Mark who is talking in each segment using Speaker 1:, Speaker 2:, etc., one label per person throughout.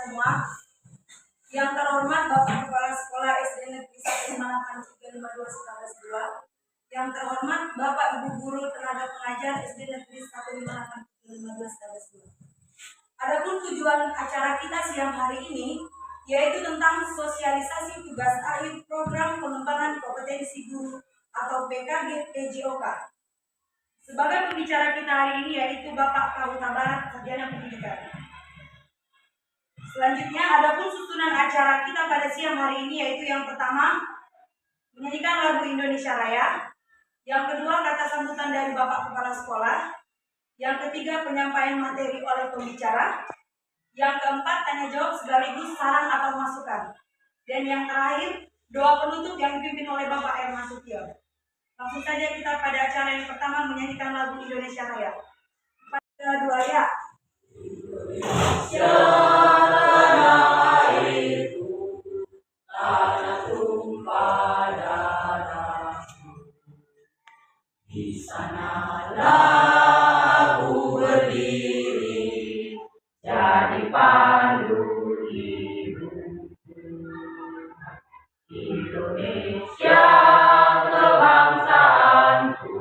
Speaker 1: semua. Yang terhormat Bapak Kepala Sekolah SD Negeri 158 yang terhormat Bapak Ibu Guru Tenaga Pengajar SD Negeri 158 Adapun tujuan acara kita siang hari ini yaitu tentang sosialisasi tugas akhir program pengembangan kompetensi guru atau PKG PJOK. Sebagai pembicara kita hari ini yaitu Bapak Kahuta Barat Sarjana Pendidikan. Selanjutnya, adapun susunan acara kita pada siang hari ini yaitu yang pertama menyanyikan lagu Indonesia Raya, yang kedua kata sambutan dari Bapak Kepala Sekolah, yang ketiga penyampaian materi oleh pembicara, yang keempat tanya jawab sekaligus saran atau masukan, dan yang terakhir doa penutup yang dipimpin oleh Bapak Herman Sutio. Langsung saja kita pada acara yang pertama menyanyikan lagu Indonesia Raya. Kedua ya. Indonesia tanah airku, tanah tumpah darahku. Di sanalah aku berdiri, jadi pandu hidupku. Indonesia kebangsaanku,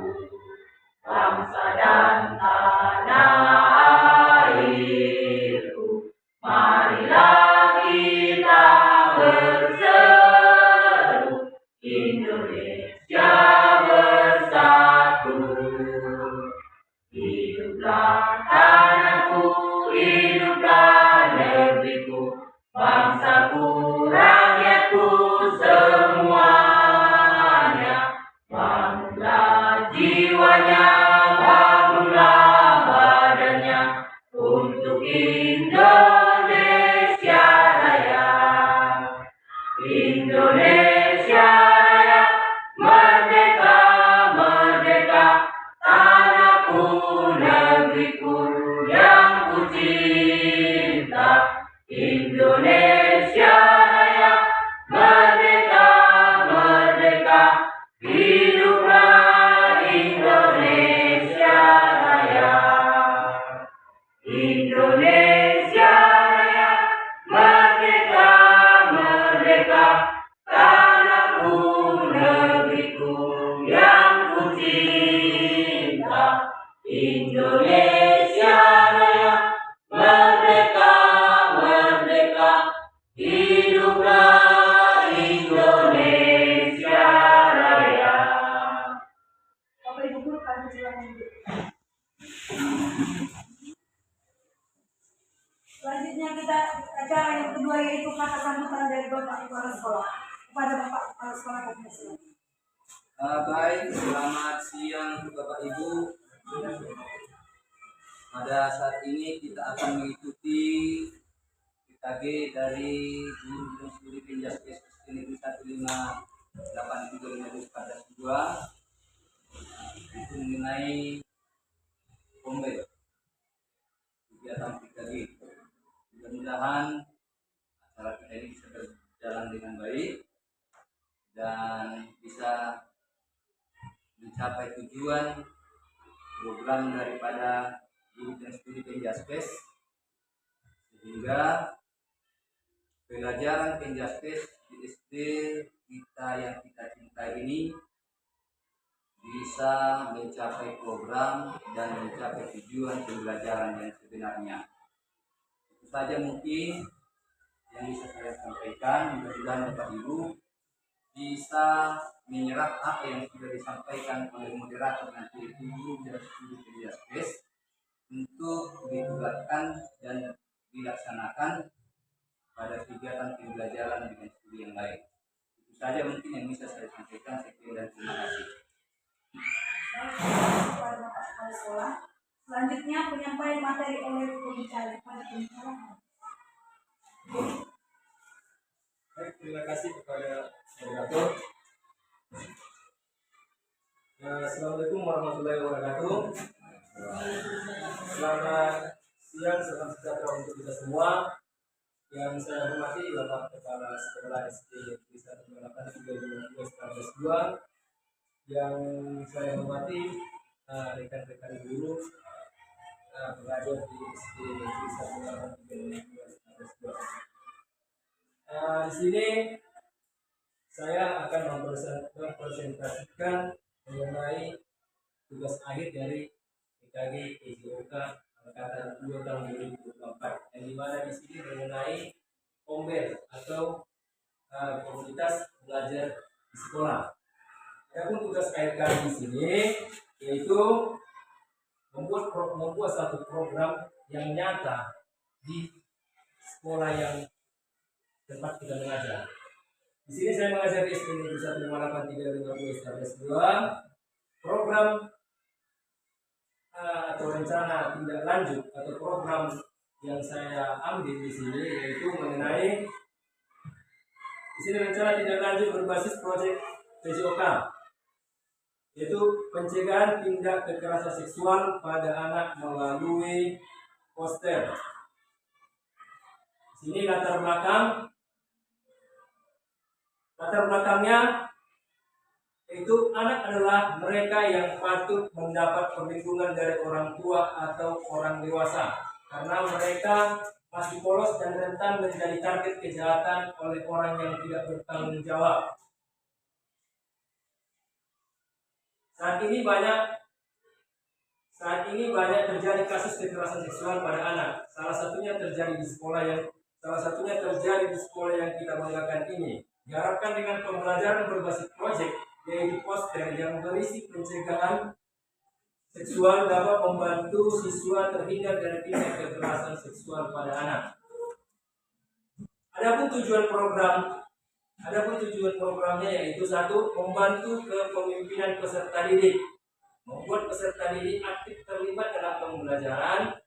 Speaker 1: bangsa dan tanah airku. Marilah kita berseru, Indonesia bersatu. Hiduplah tanahku, hiduplah negeriku, bangsaku, rakyatku semuanya. Bangunlah jiwanya, bangunlah badannya untuk Indonesia Raya. Indonesia Raya, merdeka, merdeka, tanahku, negeriku yang ku cinta. Indonesia Raya, merdeka, merdeka, hiduplah Indonesia Raya. Indonesia Raya, merdeka, merdeka, tanahku, negeriku yang ku cinta. Indonesia Raya, merdeka, merdeka, hiduplah Indonesia Raya. Bapak Ibu Guru, kami silakan duduk. Selanjutnya kita acara yang kedua yaitu kata sambutan dari Bapak Kepala Sekolah. Kepada Bapak Kepala Sekolah kami silakan.
Speaker 2: Baik, selamat siang Bapak Ibu. Pada saat ini kita akan mengikuti PKG dari Guru Studi Penjaskes Negeri 158 itu mengenai POMBE, kegiatan PKG. Mudah-mudahan acara kita ini bisa berjalan dengan baik dan bisa mencapai tujuan program daripada Guru dan Studi Penjaskes, sehingga pelajaran Penjaskes di SD kita yang kita cintai ini bisa mencapai program dan mencapai tujuan pembelajaran yang sebenarnya. Itu saja mungkin yang bisa saya sampaikan. Mudah-mudahan Bapak Ibu bisa menyerap apa yang sudah disampaikan oleh moderator nanti Guru dan Studi Penjaskes untuk ditularkan dan dilaksanakan pada kegiatan pembelajaran dengan studi yang lain. Itu saja mungkin yang bisa saya sampaikan. Sekian dan terima kasih.
Speaker 1: Kepada Bapak Kepala Sekolah. Selanjutnya penyampaian materi oleh pembicara.
Speaker 3: Baik, terima kasih kepada moderator. Assalamualaikum warahmatullahi wabarakatuh. Selamat siang, salam sejahtera untuk kita semua. Yang saya hormati Bapak Kepala Sekolah SD Negeri 158 yang saya hormati rekan-rekan guru pengajar di SD Negeri 158 Di sini saya akan mempresentasikan mengenai tugas akhir dari PKG PJOK Angkatan 2 tahun 2024, yang dimana di sini mengenai POMBEL atau komunitas belajar di sekolah. Adapun tugas akhir kami di sini yaitu membuat satu program yang nyata di sekolah yang tempat kita mengajar. Di sini saya mengajar di SD Negeri 15835 2. Program atau rencana tindak lanjut atau program yang saya ambil di sini yaitu mengenai rencana tindak lanjut berbasis proyek PJOK, yaitu pencegahan tindak kekerasan seksual pada anak melalui poster. Di sini latar belakangnya yaitu anak adalah mereka yang patut mendapat perlindungan dari orang tua atau orang dewasa karena mereka masih polos dan rentan menjadi target kejahatan oleh orang yang tidak bertanggung jawab. Saat ini banyak terjadi kasus kekerasan seksual pada anak. Salah satunya terjadi di sekolah yang kita banggakan ini. Diharapkan dengan pembelajaran berbasis proyek yaitu poster yang berisi pencegahan seksual dapat membantu siswa terhindar dari tindak kekerasan seksual pada anak. Adapun tujuan programnya yaitu 1. Membantu kepemimpinan peserta didik, membuat peserta didik aktif terlibat dalam pembelajaran,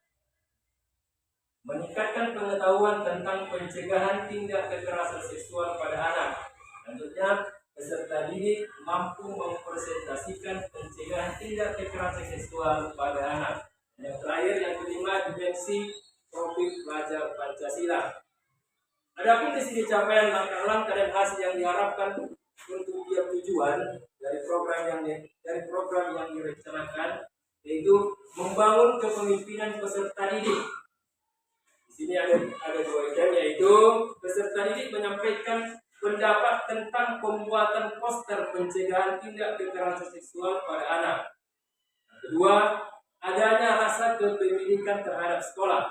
Speaker 3: meningkatkan pengetahuan tentang pencegahan tindak kekerasan seksual pada anak. Selanjutnya, peserta didik mampu mempresentasikan pencegahan tindak kekerasan seksual pada anak. Yang terakhir, yang kelima, dimensi profil pelajar Pancasila. Adapun di sini capaian langkah-langkah dan hasil yang diharapkan untuk tiap tujuan dari program yang direncanakan yaitu membangun kepemimpinan peserta didik. Di sini ada 2 item, yaitu peserta didik menyampaikan pendapat tentang pembuatan poster pencegahan tindak kekerasan seksual pada anak. Kedua, adanya rasa kepemilikan terhadap sekolah.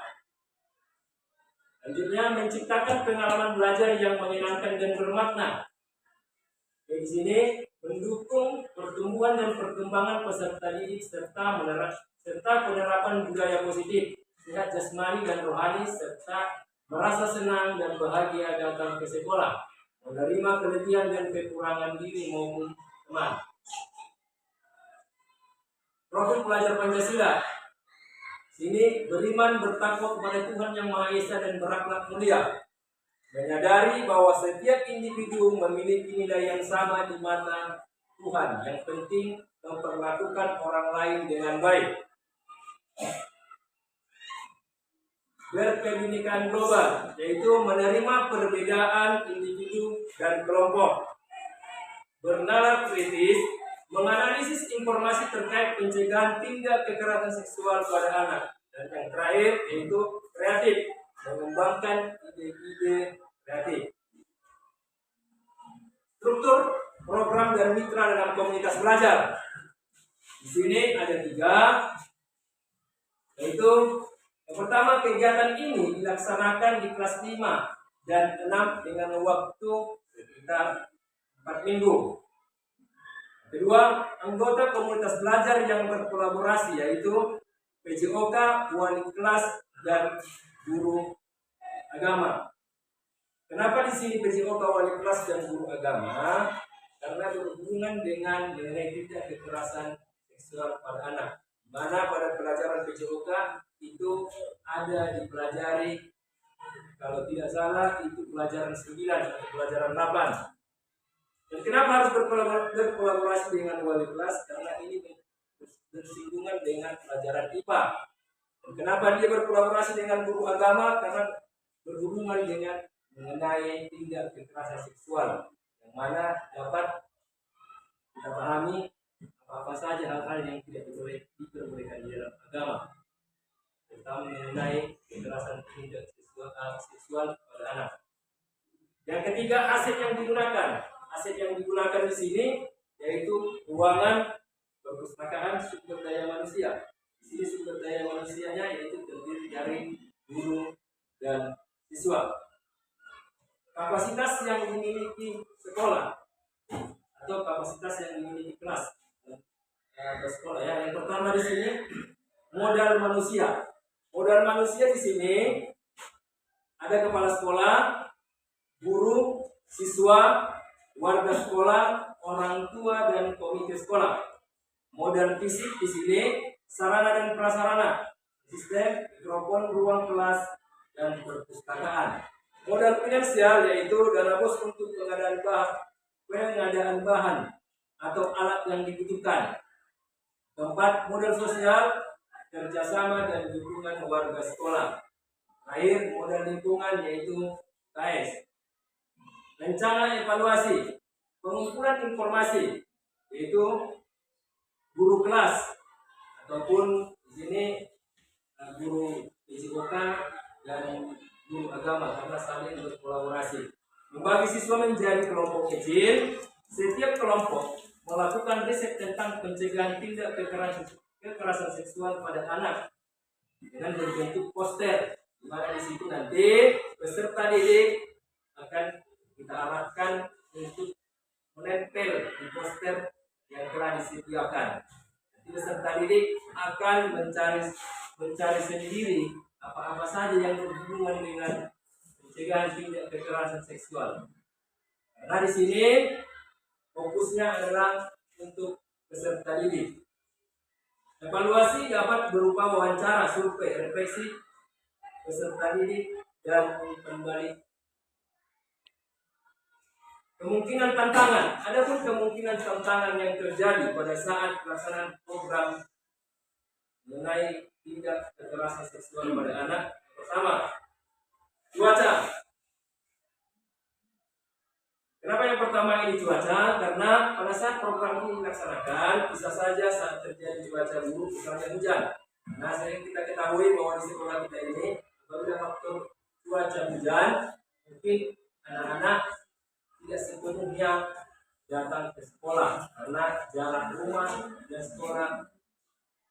Speaker 3: Selanjutnya, menciptakan pengalaman belajar yang menyenangkan dan bermakna. Di sini mendukung pertumbuhan dan perkembangan peserta didik serta penerapan budaya positif, sehat jasmani dan rohani, serta merasa senang dan bahagia datang ke sekolah, menerima kelebihan dan kekurangan diri maupun teman. Profil pelajar Pancasila. Sini beriman, bertakwa kepada Tuhan Yang Maha Esa dan berakhlak mulia. Menyadari bahwa setiap individu memiliki nilai yang sama di mata Tuhan. Yang penting memperlakukan orang lain dengan baik. Berkebinekaan global, yaitu menerima perbedaan individu dan kelompok. Bernalar kritis, menganalisis informasi terkait pencegahan tindak kekerasan seksual pada anak. Dan yang terakhir yaitu kreatif, mengembangkan ide-ide kreatif. Struktur program dan mitra dalam komunitas belajar. Di sini ada 3, yaitu yang pertama, kegiatan ini dilaksanakan di kelas 5 dan 6 dengan waktu sekitar 4 minggu. Kedua, anggota komunitas belajar yang berkolaborasi yaitu PJOK, wali kelas, dan guru agama. Kenapa di sini PJOK, wali kelas, dan guru agama? Karena berhubungan dengan mengenai tindak kekerasan seksual pada anak. Mana pada pelajaran PJOK itu ada dipelajari, kalau tidak salah itu pelajaran 9 atau pelajaran 8. Dan kenapa harus berkolaborasi dengan wali kelas? Karena ini bersinggungan dengan pelajaran IPA. Dan kenapa dia berkolaborasi dengan guru agama? Karena berhubungan dengan mengenai tindak kekerasan seksual, yang mana dapat kita pahami apa saja hal-hal yang tidak diperbolehkan di dalam agama, terutama mengenai kekerasan tindak seksual sini yaitu ruangan perpustakaan sumber daya manusia. Di sini sumber daya manusianya yaitu terdiri dari guru dan siswa. Kapasitas yang dimiliki sekolah atau kapasitas yang dimiliki kelas atau sekolah ya. Yang pertama di sini modal manusia. Modal manusia di sini ada kepala sekolah, guru, siswa, warga sekolah, orang tua dan komite sekolah. Modal fisik di sini sarana dan prasarana, sistem, mikrofon, ruang kelas dan perpustakaan. Modal finansial yaitu dana bos untuk pengadaan bahan atau alat yang dibutuhkan. Keempat, modal sosial, kerjasama dan dukungan warga sekolah. Terakhir, modal lingkungan yaitu KS. Rencana evaluasi, pengumpulan informasi yaitu guru kelas ataupun di sini guru PJOK dan guru agama karena saling berkolaborasi. Membagi siswa menjadi kelompok kecil, setiap kelompok melakukan riset tentang pencegahan tindak kekerasan seksual pada anak dengan berbentuk poster, di mana di situ nanti peserta didik akan kita arahkan untuk menempel di poster yang telah disediakan. Jadi peserta didik akan mencari sendiri apa-apa saja yang berhubungan dengan pencegahan tindak kekerasan seksual. Karena di sini fokusnya adalah untuk peserta didik. Evaluasi dapat berupa wawancara, survei, refleksi peserta didik dan kembali. Kemungkinan tantangan. Adapun kemungkinan tantangan yang terjadi pada saat pelaksanaan program mengenai tindak kekerasan seksual pada anak. Pertama, cuaca. Kenapa yang pertama ini cuaca? Karena pada saat program ini dilaksanakan, bisa saja saat terjadi cuaca buruk, misalnya hujan. Nah, sering kita ketahui bahwa di sekolah kita ini, apabila faktor cuaca hujan, mungkin anak-anak tidak sepenuhnya datang ke sekolah karena jarak rumah dan sekolah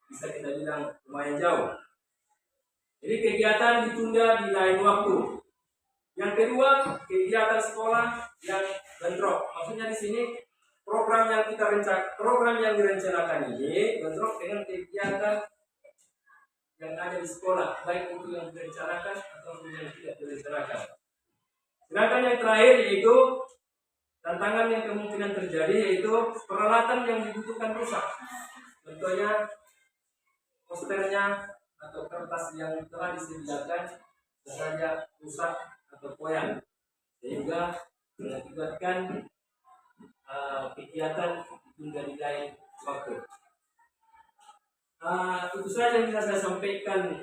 Speaker 3: bisa kita bilang lumayan jauh. Jadi kegiatan ditunda di lain waktu. Yang kedua, kegiatan sekolah yang bentrok. Maksudnya di sini program yang direncanakan ini bentrok dengan kegiatan yang ada di sekolah, baik itu yang direncanakan atau yang tidak direncanakan. Sedangkan yang terakhir yaitu tantangan yang kemungkinan terjadi yaitu peralatan yang dibutuhkan rusak. Contohnya posternya atau kertas yang telah disediakan saja rusak atau koyak, sehingga mengakibatkan kegiatan ditunda di lain waktu. Itu saja yang bisa saya sampaikan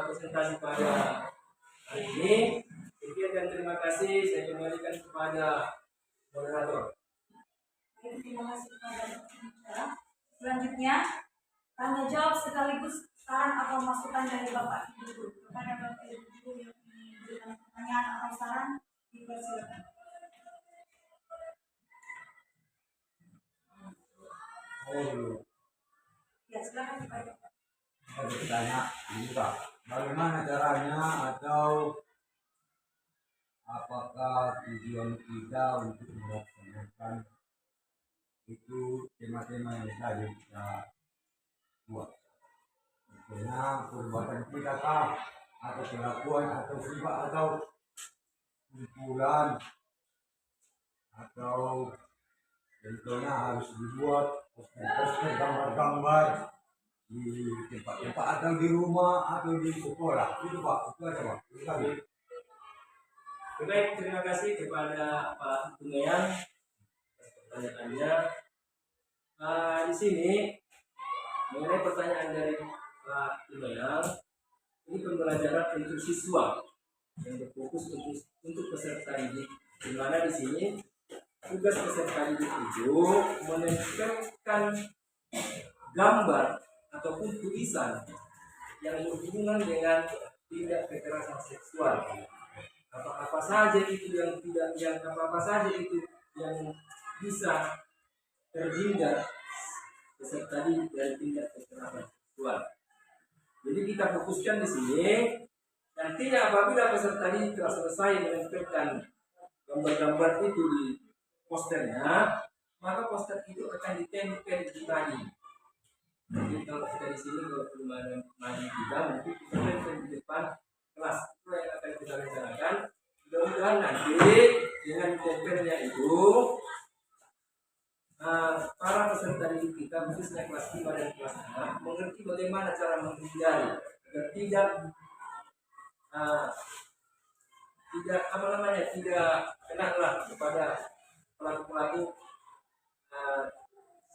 Speaker 3: presentasi pada hari ini. Sekian dan terima kasih. Saya kembalikan kepada moderator.
Speaker 1: Terima kasih kepada pembicara. Selanjutnya, tanya jawab sekaligus saran atau masukan dari Bapak Ibu kepada Bapak Ibu yang memberikan pertanyaan atau saran, dipersilakan. Ya, silakan Pak.
Speaker 4: Saya bertanya ini Pak, bagaimana caranya atau apakah tujuan kita untuk melaksanakan itu tema-tema yang tadi kita buat? Misalnya perbuatan kita kah, atau kelakuan, atau sifat, atau kumpulan, atau contohnya harus dibuat poster gambar-gambar di tempat-tempat atau di rumah atau di sekolah. Itu Pak, itu aja Pak.
Speaker 3: Baik, terima kasih kepada Pak Tungayan atas pertanyaannya. Di sini mengenai pertanyaan dari Pak Tungayan, ini pembelajaran untuk siswa yang berfokus untuk peserta didik. Di mana di sini tugas peserta didik itu menempelkan gambar ataupun tulisan yang berhubungan dengan tindak kekerasan seksual. Apa saja itu yang bisa terhindar peserta didik dari tindak kekerasan seksual. Jadi kita fokuskan di sini. Nantinya apabila peserta didik telah selesai menempelkan gambar-gambar itu di posternya, maka poster itu akan ditempel di tadi. Jadi kalau kita di sini kalau belum ada maju kita, mungkin kita tempel di depan kelas. Itu yang akan kita rencanakan. Mudah-mudahan nanti dengan tempelnya itu para peserta didik kita khususnya kelas 5 dan kelas 6 mengerti bagaimana cara menghindari agar tidak kenaklah kepada pelaku-pelaku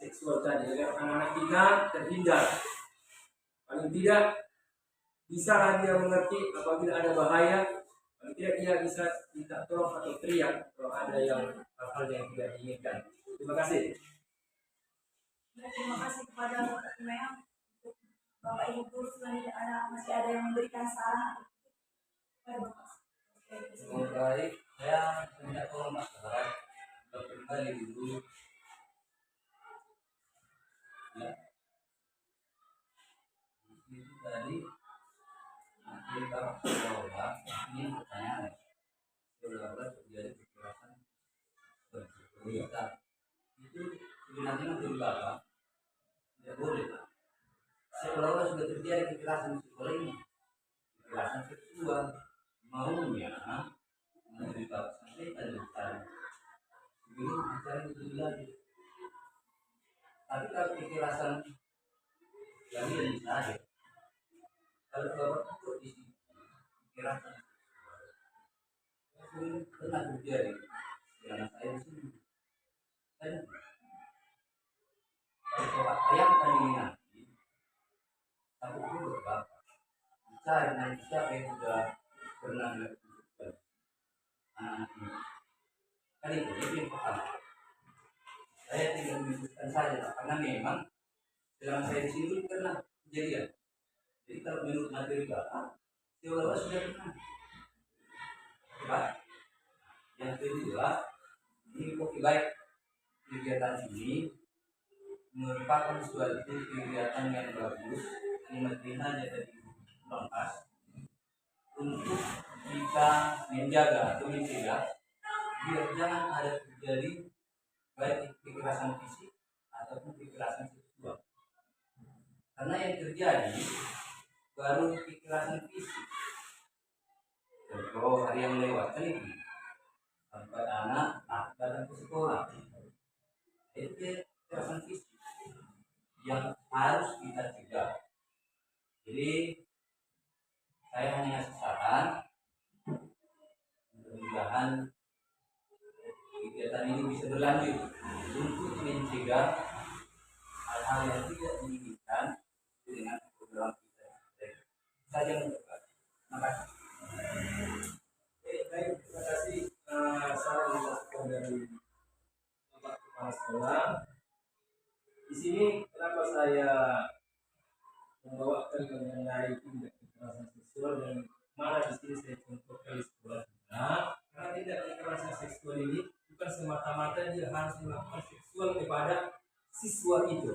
Speaker 3: seksual tadi, agar anak-anak kita terhindar. Paling tidak bisa dia mengerti apabila ada bahaya, paling tidak dia bisa minta tolong atau teriak kalau ada hal-hal yang tidak diinginkan. Terima kasih.
Speaker 1: Terima kasih kepada Bapak Imam. Bapak Ibu guru selanjutnya masih ada yang memberikan saran.
Speaker 2: Baik, saya minta tolong Mas Barat kembali dulu. Ya. Itu tadi kita sekolah ini pertanyaan sekolah terjadi kekerasan bersenjata itu sebenarnya dari bapak tidak boleh Pak. Sekolah sudah terjadi kekerasan sekolah ini, kekerasan seksual maunya menjadi bapak sampai tadi sebelum acara itu lagi. Tapi kalau kekerasan yang ini saja, kalau bapak ikut di sini kekerasan itu pernah terjadi dengan saya di sini. Dan kalau bayangkan ini nanti, aku pun berbapak cari nanti siapa yang sudah pernah melakukan anak ini. Kali itu yang pertama. Saya tidak menyebutkan saja, karena memang selama saya di sini pernah kejadian. Jadi kalau menurut materi bapak, seolah-olah sudah pernah. Baik. Yang kedua, ini kopi baik kegiatan ini merupakan suatu kegiatan yang bagus, yang hanya dari lengkap untuk kita menjaga atau mencegah biar jangan ada terjadi baik kekerasan fisik ataupun kekerasan seksual. Karena yang terjadi baru kekerasan fisik. Contoh hari yang lewat ini sampai anak datang ke sekolah, itu kekerasan fisik yang harus kita cegah. Jadi saya hanya ngasih saran, mudah-mudahan kegiatan ini bisa berlanjut untuk mencegah hal-hal yang tidak diinginkan dengan program kita. Saja untuk terima kasih.
Speaker 3: Baik, terima kasih. Saran disampaikan dari Bapak Kepala Sekolah. Di sini kenapa saya membawakan mengenai tindak kekerasan seksual dan mana di sini saya contohkan di sekolah kita, karena tindak kekerasan seksual ini bukan semata-mata dia harus melakukan seksual kepada siswa itu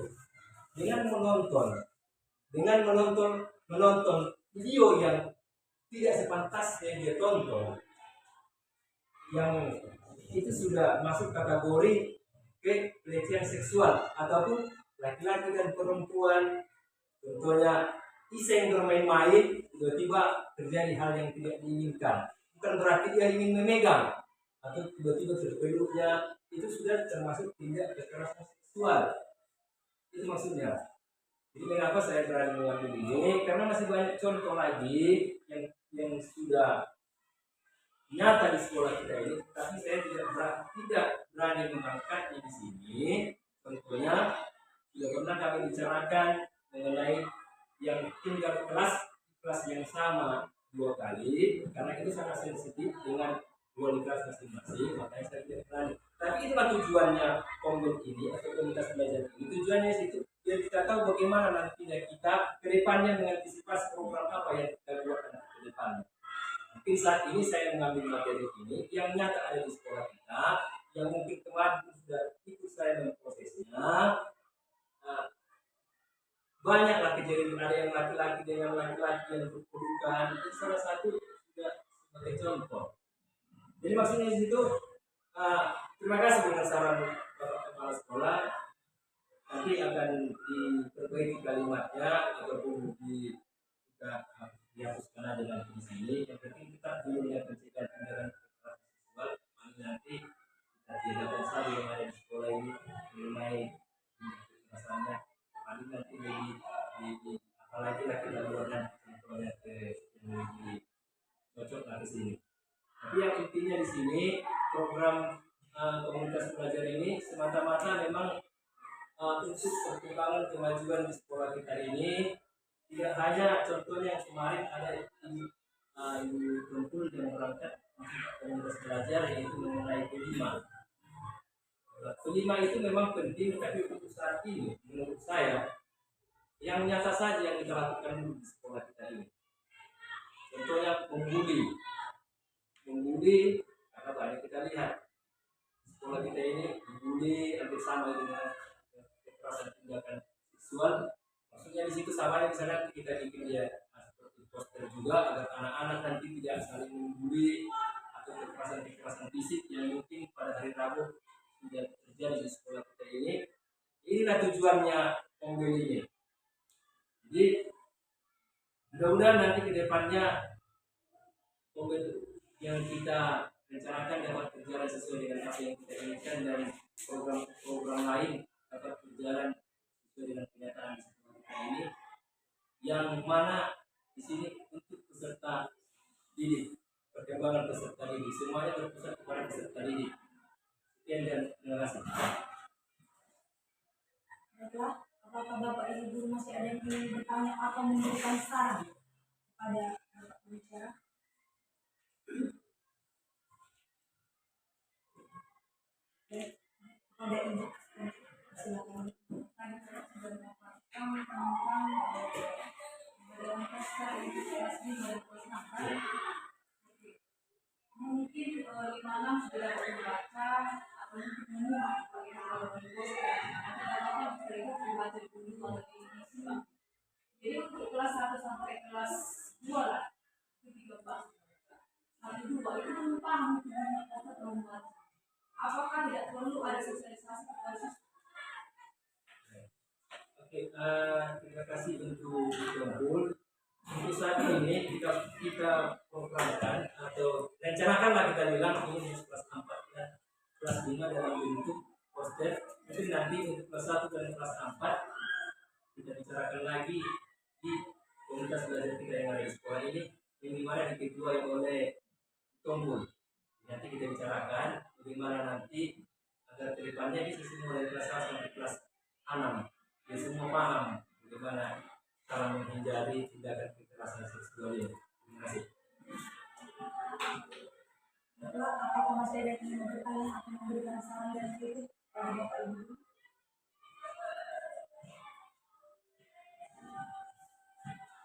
Speaker 3: dengan menonton video yang tidak sepantasnya dia tonton, yang itu sudah masuk kategori pelecehan seksual, ataupun laki-laki dan perempuan contohnya iseng bermain-main tiba-tiba terjadi hal yang tidak diinginkan, bukan berarti dia ingin memegang atau tiba-tiba terpeluknya, itu sudah termasuk tindak kekerasan seksual. Itu maksudnya. Jadi mengapa saya berani mengambil ini? Karena masih banyak contoh lagi yang sudah nyata di sekolah kita ini, tapi saya tidak berani mengangkatnya di sini. Contohnya sudah pernah kami bicarakan mengenai yang tinggal kelas yang sama 2 kali, karena itu sangat sensitif dengan 2 kelas masing-masing, makanya saya tidak berani. Tapi itulah tujuannya Komben ini atau komunitas belajar ini. Tujuannya itu biar kita tahu bagaimana nantinya kita ke depannya mengantisipasi program apa yang kita buat ke depannya. Mungkin saat ini saya mengambil materi ini yang nyata ada di sekolah kita, yang mungkin kemarin sudah ikut saya memprosesnya, ngajarin ada yang laki-laki dengan laki-laki yang berkedudukan, itu salah satu juga sebagai contoh. Jadi maksudnya di situ terima kasih dengan saran Bapak Kepala Sekolah. Nanti akan diperbaiki kalimatnya ataupun kita dihapuskan aja nanti di sini. Yang penting kita dulu yang pencegahan tindakan kekerasan seksual. Nanti kita tindakan saja yang ada di sekolah ini mengenai kekerasannya. Paling nanti di apalagi laki dan luarnya contohnya ke yang lebih cocok lah di sini. Tapi yang intinya di sini program komunitas belajar ini semata-mata memang untuk perkembangan kemajuan di sekolah kita ini. Tidak hanya contohnya yang kemarin ada ibu Tungkul yang berangkat untuk komunitas belajar yaitu mengenai kelima. Kelima itu memang penting, tapi untuk saat ini menurut saya yang nyata saja yang kita lakukan dulu di sekolah kita ini. Contohnya membuli, karena banyak kita lihat di sekolah kita ini membuli hampir sama dengan kekerasan tindakan seksual. Maksudnya di situ samanya misalnya kita bikin dia seperti poster juga agar anak-anak nanti tidak saling membuli atau kekerasan fisik yang mungkin pada hari Rabu sudah terjadi di sekolah kita ini. Inilah tujuannya mobil ini. Jadi mudah-mudahan nanti ke depannya mobil yang kita rencanakan dapat berjalan sesuai dengan apa yang kita inginkan dan program-program lain dapat berjalan sesuai dengan kenyataan di sekolah kita ini, yang mana di sini untuk peserta didik, perkembangan peserta didik semuanya berpusat kepada peserta didik. Sekian dan terima kasih.
Speaker 1: Baiklah, apakah Bapak Ibu guru masih ada yang ingin bertanya atau memberikan saran kepada Bapak pembicara? Ada Ibu, silakan. Mungkin 5-6 sudah membaca atau jadi untuk kelas 1 sampai kelas 2 lah, itu 13 1, 2 itu belum paham atau membaca. Apakah tidak perlu ada sosialisasi kepada siswa?
Speaker 3: Oke, terima kasih untuk Tumpul. Untuk saat ini kita programkan atau rencanakanlah kita bilang ini kelas 4 dan kelas 5 dalam bentuk poster. Mungkin nanti untuk kelas 1 dan kelas 4 kita bicarakan lagi di komunitas belajar kita yang ada di sekolah ini, yang dimana diketuai oleh Tumpul. Nanti kita bicarakan bagaimana nanti agar kedepannya bisa semua dari kelas 1 sampai kelas 6 ya semua paham bagaimana cara menghindari tindakan kekerasan seksual ini. Terima kasih.
Speaker 1: Apakah masih ada yang ingin bertanya atau memberikan saran dan kritik pada Bapak Ibu?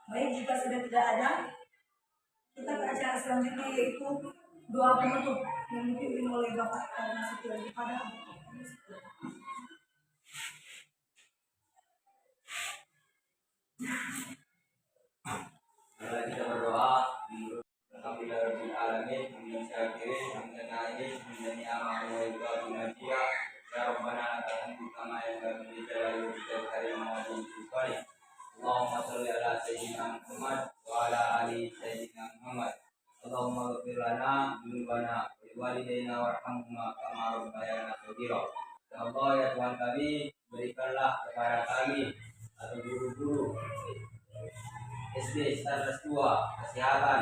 Speaker 1: Baik, jika sudah tidak ada, kita ke acara selanjutnya yaitu doa penutup yang dipimpin oleh Bapak Nasution kepada
Speaker 2: Mari kita berdoa. Alhamdulillahirabbil alamin, hamdan syakirin, hamdan na'im, hamdan ni'amah wa ibadah najiyah. Ya Rabbana lakal hamdu kama yanbaghi li jalali wajhikal karim wa wajhil sultani. Allahumma shalli ala sayyidina Muhammad wa ala ali sayyidina Muhammad. Allahumma ighfir lana dzunubana wa liwalidayna warhamhuma kama rabbayana shaghira. Ya Allah, ya Tuhan kami, berikanlah kepada kami atau guru-guru SD standar 2 kesehatan,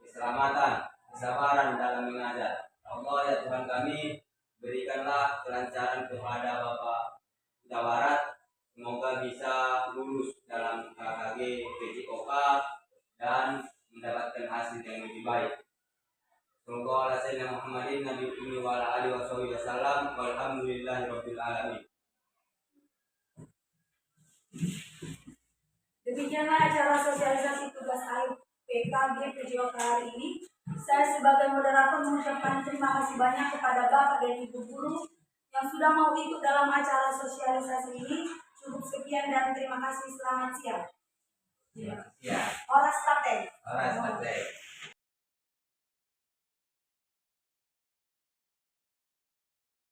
Speaker 2: keselamatan, kesabaran dalam mengajar. Allah, ya Tuhan kami, berikanlah kelancaran kepada Bapak Huta Barat. Semoga bisa lulus dalam KKG PJOK dan mendapatkan hasil yang lebih baik. Semoga Sayyidina Muhammadin Nabi Ummi wa ala alihi wasallam walhamdulillahirabbil alamin.
Speaker 1: Demikianlah acara sosialisasi tugas akhir PKG PJOK hari ini. Saya sebagai moderator mengucapkan terima kasih banyak kepada Bapak dan Ibu guru yang sudah mau ikut dalam acara sosialisasi ini. Cukup sekian. Sekian dan terima kasih. Selamat siang.
Speaker 2: Ya.
Speaker 1: Orang